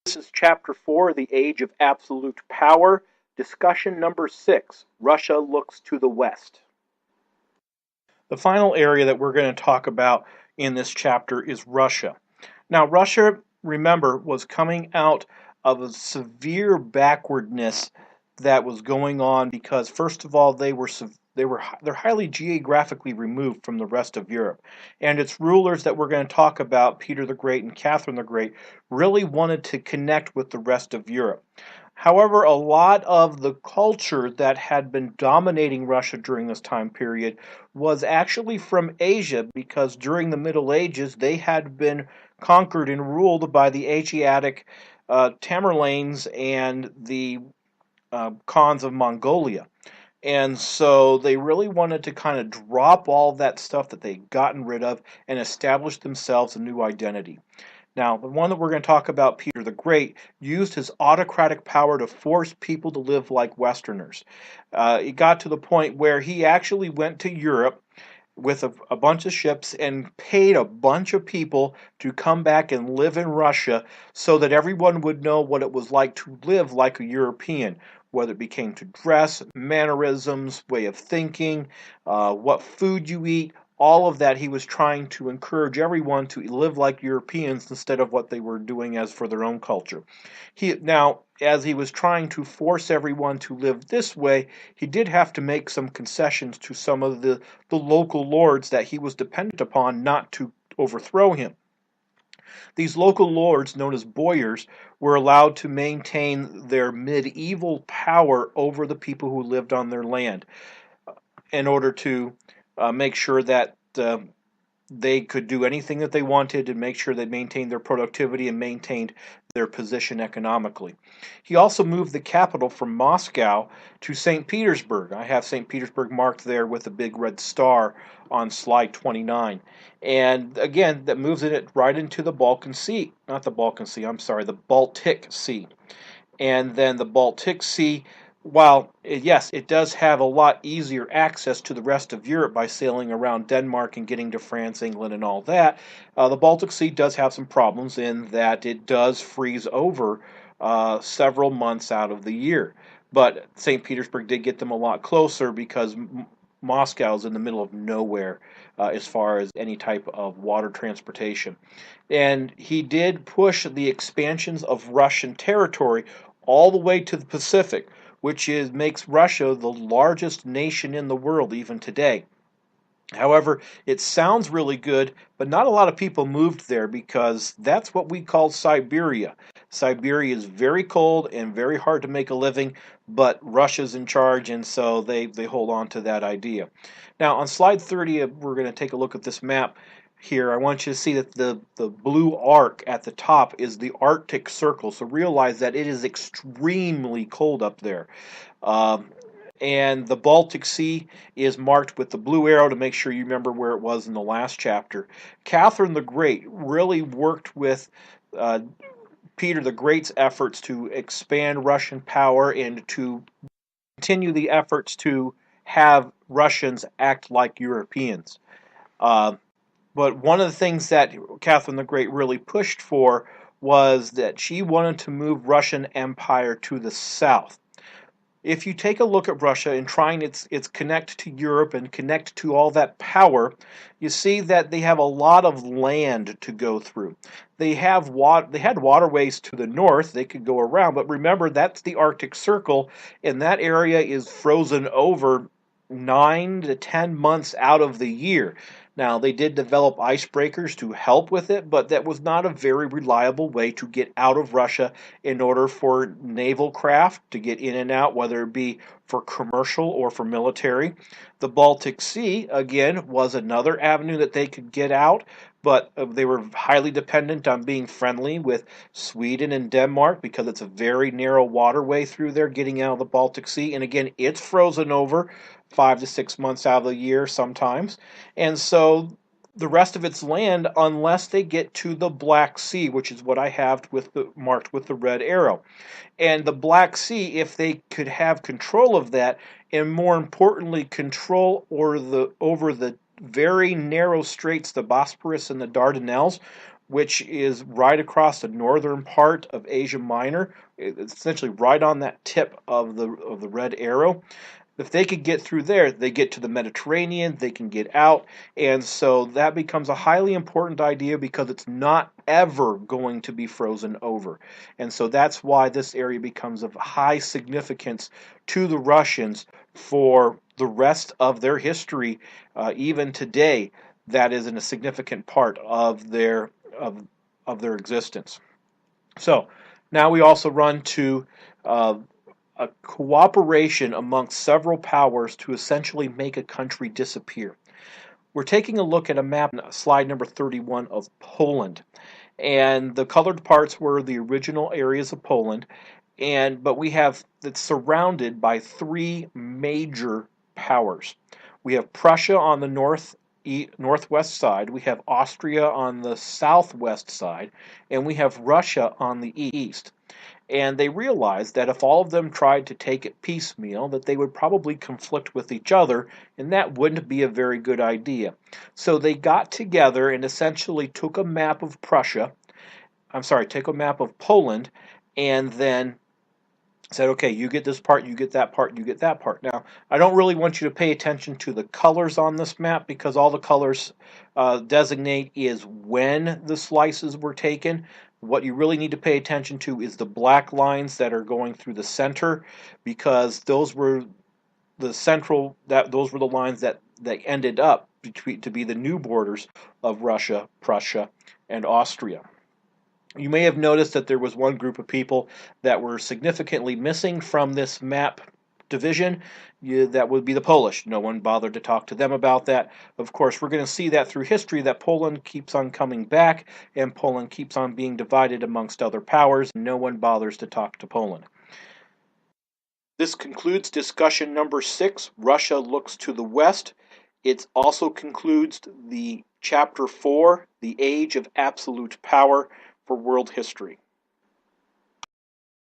This is Chapter 4, The Age of Absolute Power, discussion number 6, Russia looks to the west. The final area that we're going to talk about in this chapter is Russia. Now, Russia, remember, was coming out of a severe backwardness that was going on because, first of all, they're highly geographically removed from the rest of Europe, and its rulers that we're going to talk about, Peter the Great and Catherine the Great, really wanted to connect with the rest of Europe. However, a lot of the culture that had been dominating Russia during this time period was actually from Asia, because during the Middle Ages they had been conquered and ruled by the Asiatic Tamerlanes and the Khans of Mongolia. And so they really wanted to kind of drop all that stuff that they'd gotten rid of and establish themselves a new identity. Now, the one that we're going to talk about, Peter the Great, used his autocratic power to force people to live like Westerners. It got to the point where he actually went to Europe with a bunch of ships and paid a bunch of people to come back and live in Russia so that everyone would know what it was like to live like a European, whether it became to dress, mannerisms, way of thinking, what food you eat. All of that, he was trying to encourage everyone to live like Europeans instead of what they were doing as for their own culture. Now, as he was trying to force everyone to live this way, he did have to make some concessions to some of the local lords that he was dependent upon not to overthrow him. These local lords, known as boyars, were allowed to maintain their medieval power over the people who lived on their land in order to make sure that they could do anything that they wanted and make sure they maintained their productivity and maintained their position economically. He also moved the capital from Moscow to St. Petersburg. I have St. Petersburg marked there with a big red star on slide 29. And again, that moves it right into the Balkan Sea. Not the Balkan Sea, I'm sorry, the Baltic Sea. And then the Baltic Sea, while yes, it does have a lot easier access to the rest of Europe by sailing around Denmark and getting to France, England, and all that, the Baltic Sea does have some problems in that it does freeze over several months out of the year. But St. Petersburg did get them a lot closer because Moscow is in the middle of nowhere as far as any type of water transportation. And he did push the expansions of Russian territory all the way to the Pacific, which makes Russia the largest nation in the world even today. However, it sounds really good, but not a lot of people moved there because that's what we call Siberia. Siberia is very cold and very hard to make a living, but Russia's in charge, and so they hold on to that idea. Now, on slide 30, we're going to take a look at this map here. I want you to see that the blue arc at the top is the Arctic Circle, so realize that it is extremely cold up there. And the Baltic Sea is marked with the blue arrow to make sure you remember where it was in the last chapter. Catherine the Great really worked with Peter the Great's efforts to expand Russian power and to continue the efforts to have Russians act like Europeans. But one of the things that Catherine the Great really pushed for was that she wanted to move Russian Empire to the south. If you take a look at Russia and trying its connect to Europe and connect to all that power, you see that they have a lot of land to go through. They had waterways to the north they could go around, but remember that's the Arctic Circle, and that area is frozen over 9 to 10 months out of the year. Now, they did develop icebreakers to help with it, but that was not a very reliable way to get out of Russia in order for naval craft to get in and out, whether it be for commercial or for military. The Baltic Sea, again, was another avenue that they could get out, but they were highly dependent on being friendly with Sweden and Denmark because it's a very narrow waterway through there getting out of the Baltic Sea. And again, it's frozen over 5 to 6 months out of the year sometimes. And so the rest of its land, unless they get to the Black Sea, which is what I have marked with the red arrow. And the Black Sea, if they could have control of that, and more importantly, control over the very narrow straits, the Bosporus and the Dardanelles, which is right across the northern part of Asia Minor, essentially right on that tip of the red arrow. If they could get through there, they get to the Mediterranean, they can get out, and so that becomes a highly important idea because it's not ever going to be frozen over. And so that's why this area becomes of high significance to the Russians for the rest of their history, even today. That is a significant part of their existence. So now we also run to uh, a cooperation amongst several powers to essentially make a country disappear. We're taking a look at a map, slide number 31, of Poland. And the colored parts were the original areas of Poland, but we have it's surrounded by three major powers. We have Prussia on the northwest side, we have Austria on the southwest side, and we have Russia on the east. And they realized that if all of them tried to take it piecemeal, that they would probably conflict with each other, and that wouldn't be a very good idea. So they got together and essentially took a map of took a map of Poland, and then said, okay, you get this part, you get that part, you get that part. Now, I don't really want you to pay attention to the colors on this map because all the colors designate is when the slices were taken. What you really need to pay attention to is the black lines that are going through the center, because those were those were the lines that ended up to be the new borders of Russia, Prussia, and Austria. You may have noticed that there was one group of people that were significantly missing from this map division. That would be the Polish. No one bothered to talk to them about that. Of course, we're going to see that through history that Poland keeps on coming back and Poland keeps on being divided amongst other powers. No one bothers to talk to Poland. This concludes discussion number 6, Russia Looks to the West. It also concludes the chapter 4, The Age of Absolute Power, for world history.